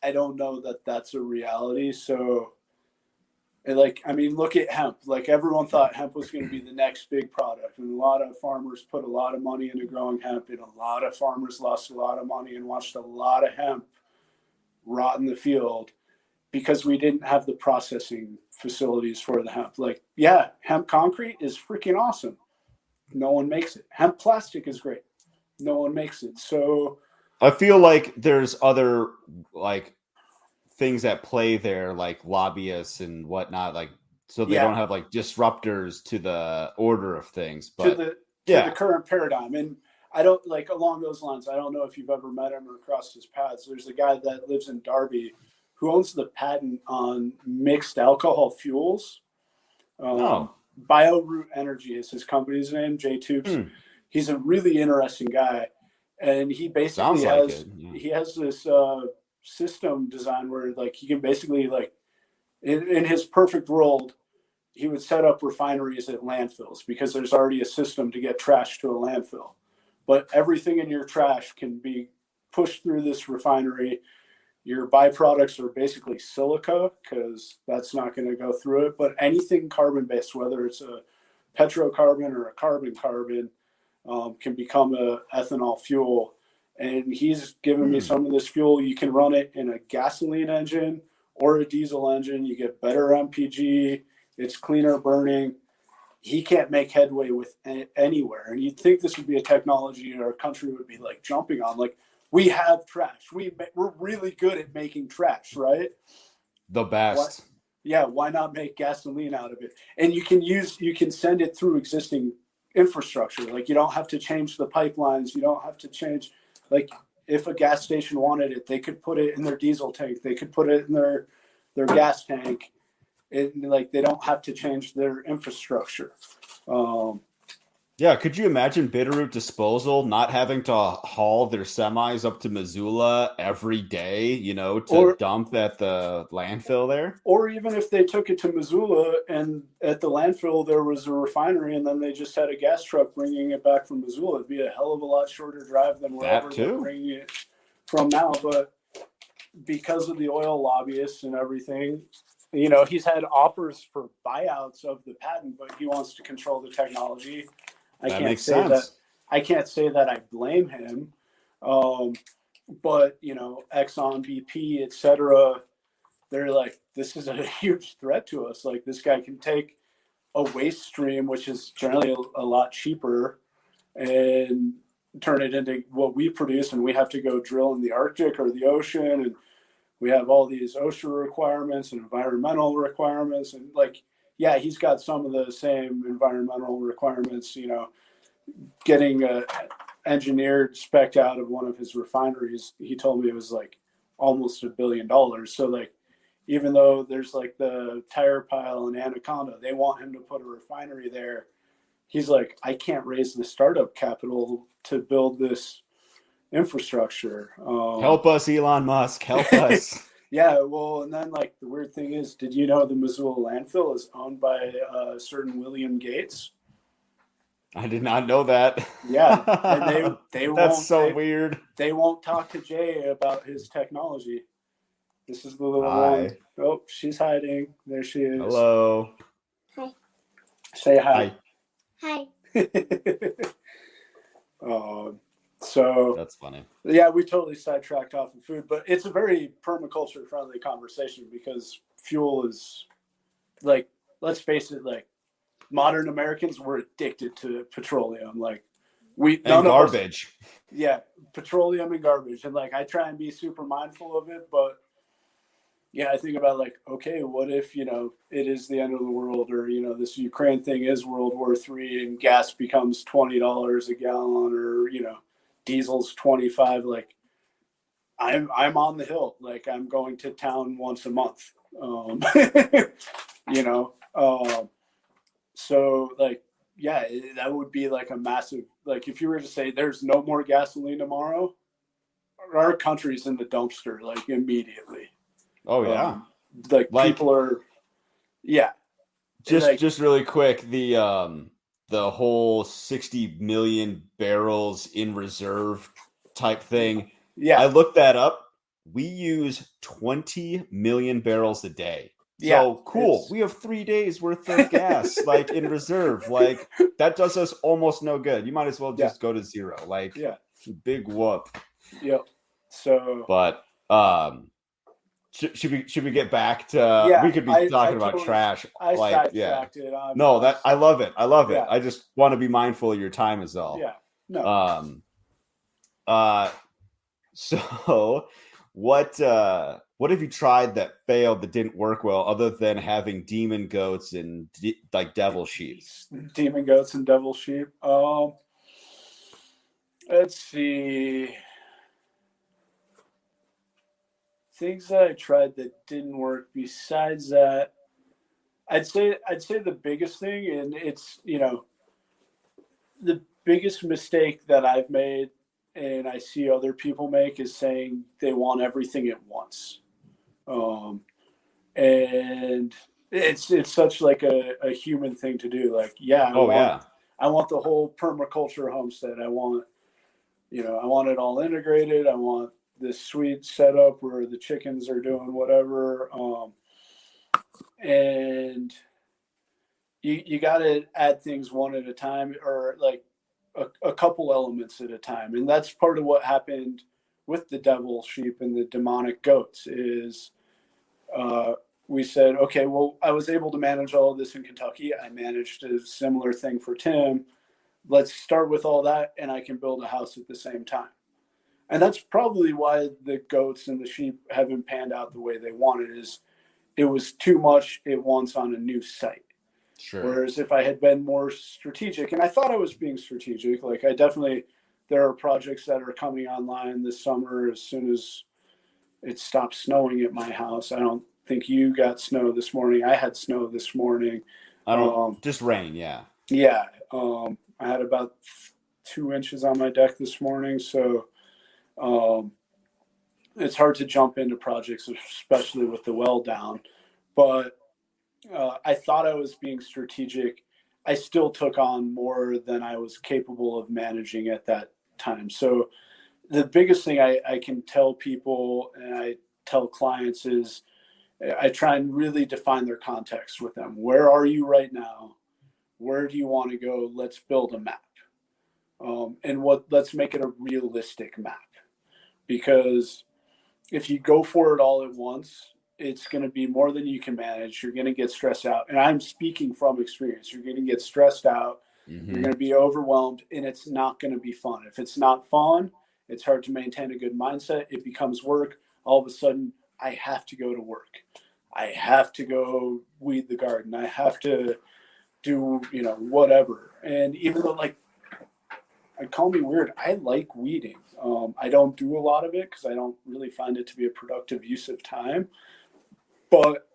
I don't know that that's a reality. So, look at hemp. Like everyone thought hemp was going to be the next big product, and a lot of farmers put a lot of money into growing hemp, and a lot of farmers lost a lot of money and watched a lot of hemp rot in the field because we didn't have the processing facilities for the hemp. Like, yeah, hemp concrete is freaking awesome. No one makes it. Hemp plastic is great. No one makes it. So I feel like there's other like things at play there, like lobbyists and whatnot, like so they don't have like disruptors to the order of things, but to the current paradigm. And I don't like along those lines. I don't know if you've ever met him or crossed his paths. There's a guy that lives in Darby who owns the patent on mixed alcohol fuels. BioRoot Energy is his company's name, J-Tubes. He's a really interesting guy. And he basically he has this system design where like he can basically like in his perfect world, he would set up refineries at landfills because there's already a system to get trash to a landfill. But everything in your trash can be pushed through this refinery. Your byproducts are basically silica because that's not going to go through it. But anything carbon-based, whether it's a petrocarbon or a carbon, can become a ethanol fuel. And he's given me some of this fuel. You can run it in a gasoline engine or a diesel engine. You get better MPG. It's cleaner burning. He can't make headway with anywhere. And you'd think this would be a technology our country would be like jumping on. Like, we have trash. We're really good at making trash, right? The best. Why not make gasoline out of it? And you can send it through existing infrastructure. Like you don't have to change the pipelines. You don't have to change, like if a gas station wanted it, they could put it in their diesel tank. They could put it in their gas tank. Like they don't have to change their infrastructure. Could you imagine Bitterroot Disposal not having to haul their semis up to Missoula every day, to dump at the landfill there? Or even if they took it to Missoula and at the landfill there was a refinery and then they just had a gas truck bringing it back from Missoula, it'd be a hell of a lot shorter drive than wherever they're bringing it from now. But because of the oil lobbyists and everything, he's had offers for buyouts of the patent, but he wants to control the technology. I can't say that I blame him. But Exxon, BP, etc., they're like, this is a huge threat to us. Like this guy can take a waste stream, which is generally a lot cheaper, and turn it into what we produce, and we have to go drill in the Arctic or the ocean, and we have all these OSHA requirements and environmental requirements, and he's got some of the same environmental requirements, getting engineered spec'd out of one of his refineries. He told me it was like almost $1 billion. So even though there's like the tire pile in Anaconda, they want him to put a refinery there. He's like, I can't raise the startup capital to build this infrastructure. Help us, Elon Musk. Help us. Yeah, well, and then the weird thing is, did you know the Missoula landfill is owned by a certain William Gates? I did not know that. Yeah, and they That's weird. They won't talk to Jay about his technology. This is the little Hi. one. Oh, she's hiding. There she is. Hello. Hi. Say hi. Hi. So That's funny. yeah, we totally sidetracked off of food, but it's a very permaculture friendly conversation because fuel is like, let's face it, like modern Americans, we're addicted to petroleum. Like And garbage. Yeah, petroleum and garbage. And like I try and be super mindful of it, but yeah, I think about like, okay, what if, you know, it is the end of the world, or, you know, this Ukraine thing is World War III and gas becomes $20 a gallon, or, you know, diesel's 25. Like I'm on the hill. Like I'm going to town once a month. You know, so like, yeah, that would be like a massive, like if you were to say there's no more gasoline tomorrow, our country's in the dumpster, like immediately. Oh yeah. Like people are, yeah. Just really quick, the whole 60 million barrels in reserve type thing. Yeah. I looked that up. We use 20 million barrels a day. So cool. We have 3 days worth of gas like in reserve. Like that does us almost no good. You might as well just go to zero. Like big whoop. Yep. So but should we get back to we could be talking about trash. I sidetracked it. No, that I love it. I love it. I just want to be mindful of your time is all. Yeah. No. So what have you tried that failed, that didn't work well, other than having demon goats and like devil sheep? Demon goats and devil sheep. Let's see. Things that I tried that didn't work. Besides that, I'd say the biggest thing, and it's, you know, the biggest mistake that I've made and I see other people make is saying they want everything at once. And it's such like a human thing to do. Like, I want the whole permaculture homestead. I want it all integrated. I want this sweet setup where the chickens are doing whatever. And you got to add things one at a time, or like a couple elements at a time. And that's part of what happened with the devil sheep and the demonic goats is we said, okay, well, I was able to manage all of this in Kentucky. I managed a similar thing for Tim. Let's start with all that, and I can build a house at the same time. And that's probably why the goats and the sheep haven't panned out the way they wanted, is it was too much at once on a new site. Sure. Whereas if I had been more strategic, and I thought I was being strategic, like there are projects that are coming online this summer as soon as it stops snowing at my house. I don't think you got snow this morning. I had snow this morning. I don't, just rain. Yeah. Yeah. I had about 2 inches on my deck this morning. So, it's hard to jump into projects, especially with the well down, but I thought I was being strategic. I still took on more than I was capable of managing at that time. So the biggest thing I can tell people, and I tell clients, is I try and really define their context with them. Where are you right now? Where do you want to go? Let's build a map. Let's make it a realistic map. Because if you go for it all at once, it's going to be more than you can manage. You're going to get stressed out. And I'm speaking from experience. You're going to get stressed out. Mm-hmm. You're going to be overwhelmed, and it's not going to be fun. If it's not fun, it's hard to maintain a good mindset. It becomes work. All of a sudden, I have to go to work. I have to go weed the garden. I have to do, whatever. And even though, call me weird, I like weeding. I don't do a lot of it because I don't really find it to be a productive use of time. But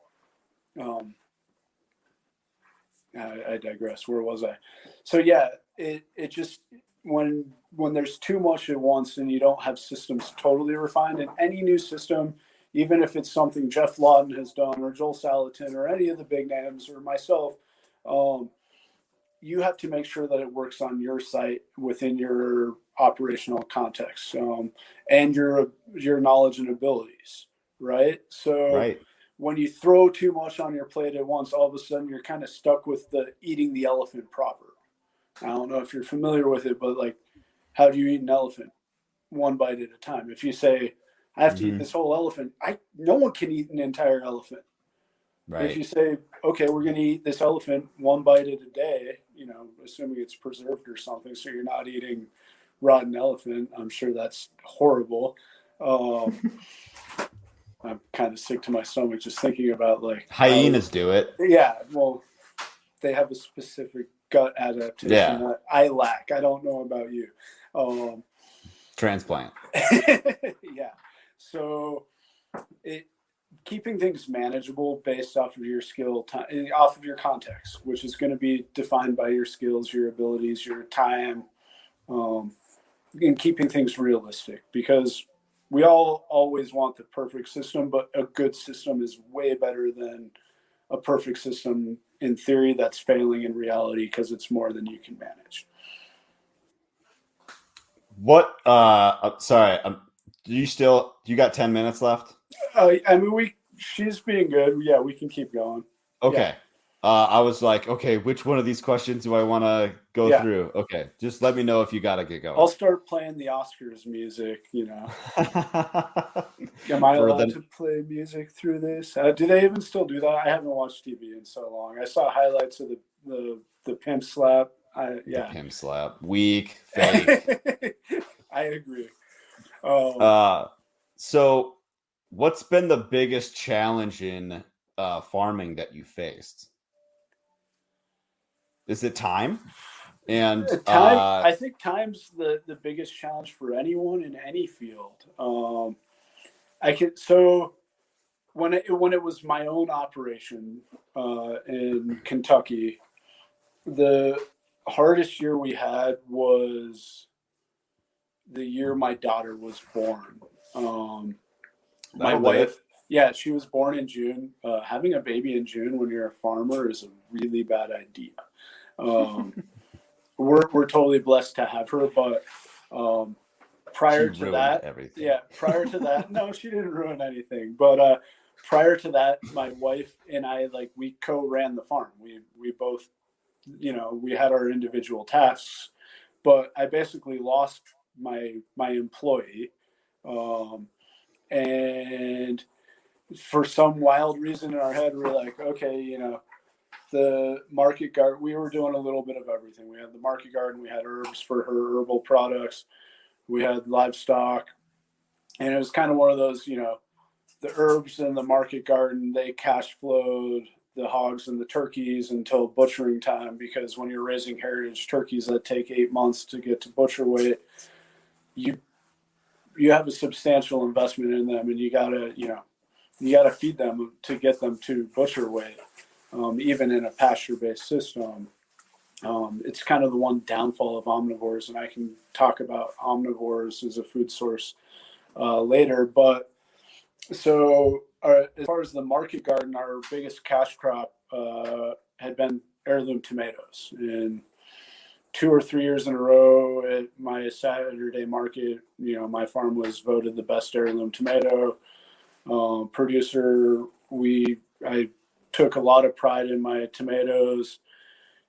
I digress. Where was I? So yeah, it just when there's too much at once and you don't have systems totally refined, and any new system, even if it's something Jeff Lawton has done or Joel Salatin or any of the big names or myself, you have to make sure that it works on your site within your operational context, and your knowledge and abilities, right? So when you throw too much on your plate at once, all of a sudden you're kind of stuck with the eating the elephant proverb. I don't know if you're familiar with it, but like, how do you eat an elephant? One bite at a time. If you say, I have to eat this whole elephant, no one can eat an entire elephant. Right. If you say, okay, we're going to eat this elephant one bite at a day, you know, assuming it's preserved or something, so you're not eating rotten elephant. I'm sure that's horrible. I'm kind of sick to my stomach just thinking about like hyenas do it. Yeah, well, they have a specific gut adaptation that I lack. I don't know about you. Transplant. Yeah. So keeping things manageable based off of your skill, off of your context, which is going to be defined by your skills, your abilities, your time, and keeping things realistic, because we all always want the perfect system, but a good system is way better than a perfect system in theory that's failing in reality because it's more than you can manage. What? Sorry. You got 10 minutes left? I mean, she's being good. Yeah, we can keep going. Okay. Yeah. I was like, okay, which one of these questions do I want to go through? Okay, just let me know if you got to get going. I'll start playing the Oscars music, you know. Am I allowed to play music through this? Do they even still do that? I haven't watched TV in so long. I saw highlights of the pimp slap. The pimp slap. Weak, fake. I agree. So what's been the biggest challenge in farming that you faced? Is it time? And I think time's the biggest challenge for anyone in any field. When it was my own operation in Kentucky, the hardest year we had was the year my daughter was born. My wife, she was born in June. Having a baby in June when you're a farmer is a really bad idea. We're totally blessed to have her, but prior to that, no, she didn't ruin anything. But prior to that, my wife and I, like, we co-ran the farm. We both, you know, we had our individual tasks, but I basically lost my employee, and for some wild reason in our head, we're like, okay, you know, the market garden, we were doing a little bit of everything. We had the market garden, we had herbs for her herbal products, we had livestock, and it was kind of one of those, you know, the herbs in the market garden, they cash flowed the hogs and the turkeys until butchering time, because when you're raising heritage turkeys that take 8 months to get to butcher weight, you have a substantial investment in them, and you gotta feed them to get them to butcher weight. Even in a pasture-based system, it's kind of the one downfall of omnivores, and I can talk about omnivores as a food source later. But so as far as the market garden, our biggest cash crop had been heirloom tomatoes. And 2 or 3 years in a row at my Saturday market, you know, my farm was voted the best heirloom tomato producer. I took a lot of pride in my tomatoes,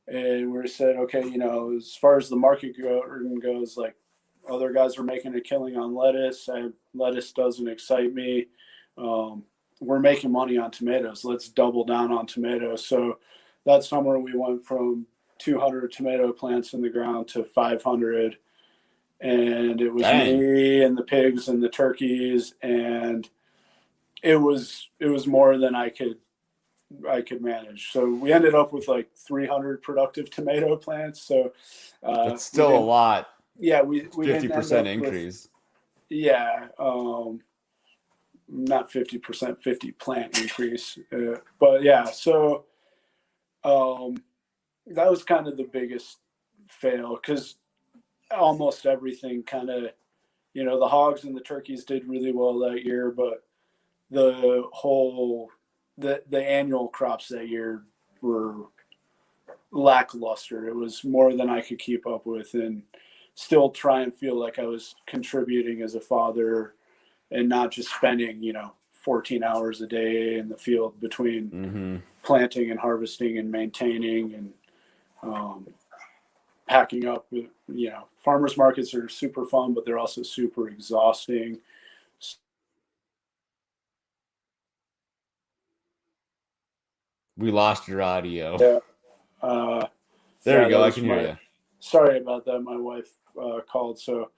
and we said, okay, you know, as far as the market garden goes, like, other guys are making a killing on lettuce. Lettuce doesn't excite me. We're making money on tomatoes. Let's double down on tomatoes. So that summer we went from 200 tomato plants in the ground to 500, and it was me and the pigs and the turkeys, and it was more than I could manage. So we ended up with like 300 productive tomato plants. So it's still a lot. Yeah, we 50% increase. Not 50%, 50 plant increase. But yeah, so that was kind of the biggest fail, because almost everything kind of, you know, the hogs and the turkeys did really well that year, but the annual crops that year were lackluster. It was more than I could keep up with, and still try and feel like I was contributing as a father and not just spending, you know, 14 hours a day in the field between planting and harvesting and maintaining and packing up. Farmers markets are super fun, but they're also super exhausting. We lost your audio. Yeah. There you go. I can hear you. Sorry about that. My wife called, so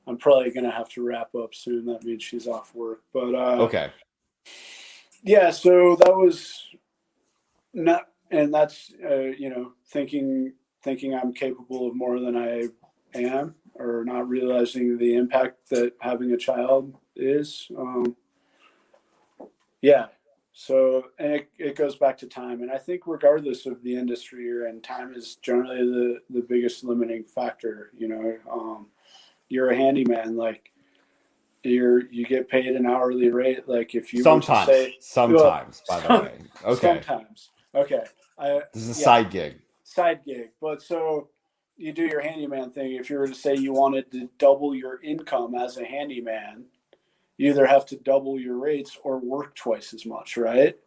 I'm probably going to have to wrap up soon. That means she's off work. But okay. Yeah, so that was not, and that's thinking I'm capable of more than I am, or not realizing the impact that having a child is. Yeah. So, and it goes back to time. And I think regardless of the industry you're in, time is generally the biggest limiting factor. You're a handyman, like you get paid an hourly rate. Like if you sometimes, by the way. Okay. Sometimes. Okay. This is a side gig. But so you do your handyman thing. If you were to say you wanted to double your income as a handyman, you either have to double your rates or work twice as much, right?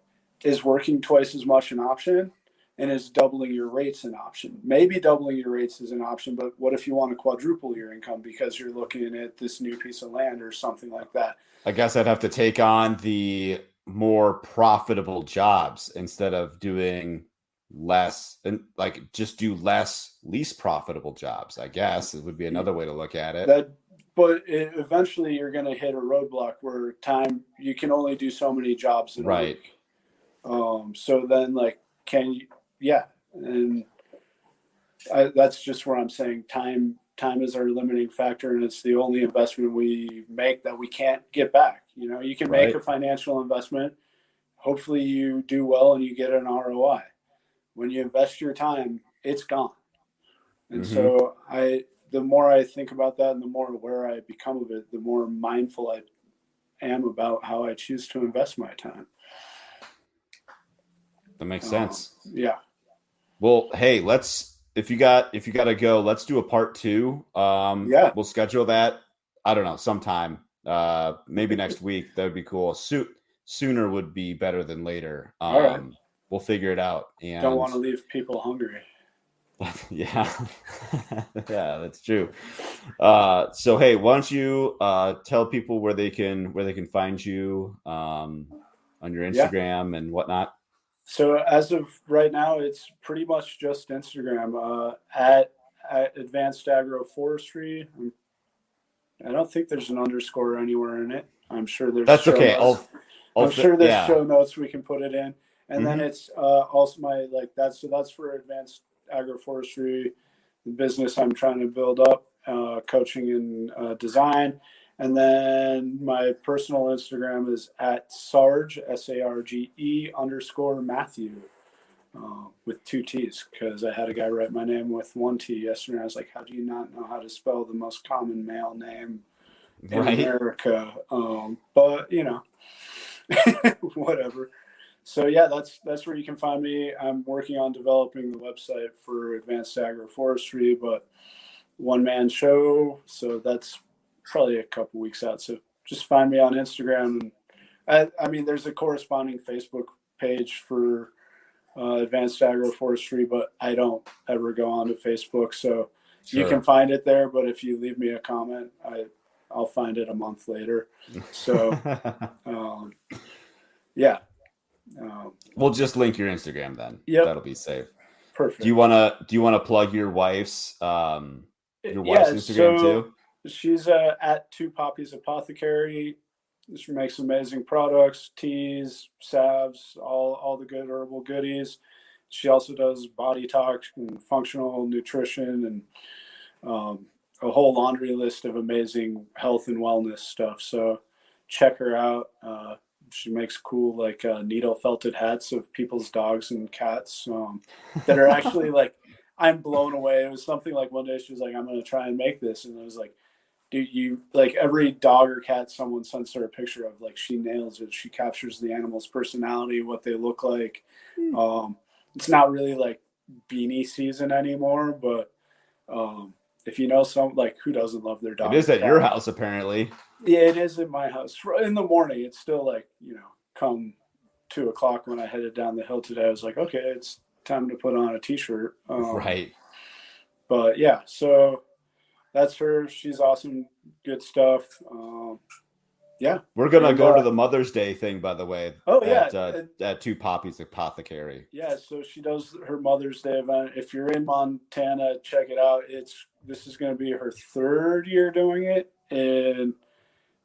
Is working twice as much an option? And is doubling your rates an option? Maybe doubling your rates is an option, but what if you want to quadruple your income because you're looking at this new piece of land or something like that? I guess I'd have to take on the more profitable jobs instead of doing less, and like just do less, least profitable jobs. I guess it would be another way to look at it. But eventually you're going to hit a roadblock where you can only do so many jobs in a week. So then and that's just where I'm saying time is our limiting factor, and it's the only investment we make that we can't get back. You can make a financial investment. Hopefully you do well and you get an ROI. When you invest your time, it's gone. And so the more I think about that and the more aware I become of it, the more mindful I am about how I choose to invest my time. That makes sense. Yeah. Well, hey, if you got to go, let's do a part 2. We'll schedule that. I don't know, sometime. Maybe next week. That would be cool. Sooner would be better than later. All right. We'll figure it out. And don't want to leave people hungry. Yeah. Yeah, that's true. So hey, why don't you tell people where they can find you on your Instagram and whatnot? So as of right now, it's pretty much just Instagram at Advanced Agroforestry. I don't think there's an underscore anywhere in it. I'm sure there's. That's okay. I'm sure there's show notes we can put it in, and then it's also my that's for Advanced Agroforestry, the business I'm trying to build up, coaching and design. And then my personal Instagram is at Sarge, SARGE _Matthew, with 2 T's, because I had a guy write my name with 1 T yesterday. I was like, how do you not know how to spell the most common male name in America? But, whatever. So, yeah, that's where you can find me. I'm working on developing the website for Advanced Agroforestry, but one-man show, so that's probably a couple weeks out. So just find me on Instagram. And I mean, there's a corresponding Facebook page for Advanced Agroforestry, but I don't ever go onto Facebook. So you can find it there. But if you leave me a comment, I'll find it a month later. So yeah. We'll just link your Instagram then. Yeah, that'll be safe. Perfect. Do you wanna plug your wife's Instagram too? She's at 2 Poppies Apothecary. She makes amazing products, teas, salves, all the good herbal goodies. She also does body talk and functional nutrition and a whole laundry list of amazing health and wellness stuff. So check her out. She makes cool needle felted hats of people's dogs and cats that are actually I'm blown away. It was something like one day she was like, I'm going to try and make this. And I was like, dude, you every dog or cat someone sends her a picture of, she nails it. She captures the animal's personality, what they look like. It's not really beanie season anymore, but if you know some, like, who doesn't love their dog? It is at your house, apparently. Yeah, it is at my house. In the morning, it's still like, come 2:00 when I headed down the hill today, I was like, okay, it's time to put on a t-shirt. Right. But yeah, so that's her. She's awesome. Good stuff. Yeah. We're going to go to the Mother's Day thing, by the way. Oh, yeah. At Two Poppies Apothecary. Yeah, so she does her Mother's Day event. If you're in Montana, check it out. This is going to be her 3rd year doing it. And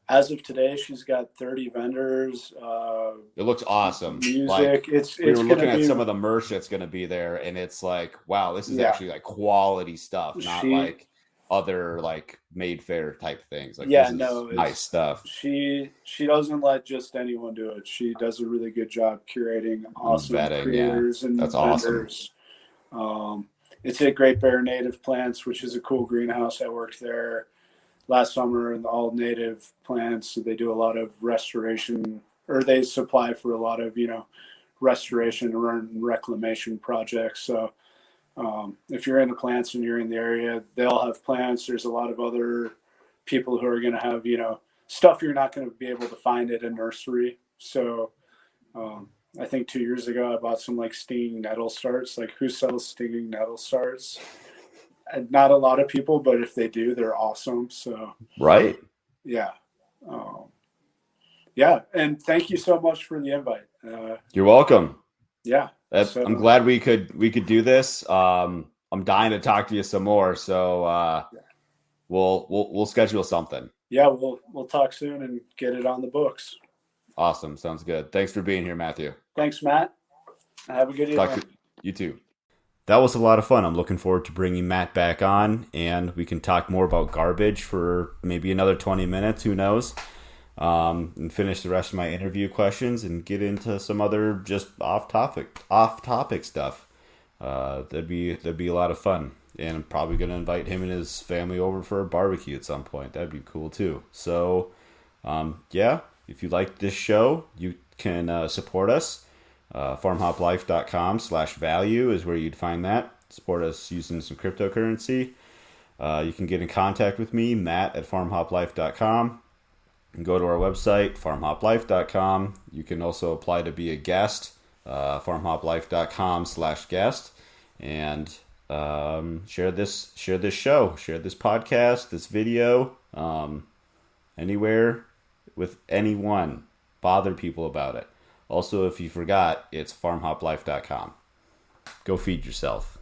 as of today, she's got 30 vendors. It looks awesome. Music. Like, we were looking at some of the merch that's going to be there, and it's like, wow, this is actually like quality stuff, not like other like made fair type things. Like, nice stuff. She doesn't let just anyone do it. She does a really good job curating awesome creators and that's vendors. Awesome. It's at Great Bear Native Plants, which is a cool greenhouse. I worked there last summer, and all native plants. So they do a lot of restoration, or they supply for a lot of restoration and reclamation projects. So if you're into plants and you're in the area, they'll have plants. There's a lot of other people who are going to have stuff you're not going to be able to find at a nursery. So I think 2 years ago I bought some like stinging nettle starts. Like, who sells stinging nettle starts? Not a lot of people, but if they do, they're awesome. So right, yeah, yeah. And thank you so much for the invite. You're welcome. Yeah, I'm glad we could do this. I'm dying to talk to you some more. So we'll schedule something. Yeah, we'll talk soon and get it on the books. Awesome, sounds good. Thanks for being here, Matthew. Thanks, Matt. Have a good evening. You too. That was a lot of fun. I'm looking forward to bringing Matt back on, and we can talk more about garbage for maybe another 20 minutes, who knows, and finish the rest of my interview questions and get into some other just off-topic stuff. That'd be a lot of fun, and I'm probably going to invite him and his family over for a barbecue at some point. That'd be cool too. So, yeah, if you like this show, you can support us. farmhoplife.com/value is where you'd find that. Support us using some cryptocurrency. You can get in contact with me, matt@farmhoplife.com. And go to our website, farmhoplife.com. You can also apply to be a guest, farmhoplife.com/guest, and share this show, share this podcast, this video, anywhere with anyone. Bother people about it. Also, if you forgot, it's farmhoplife.com. Go feed yourself.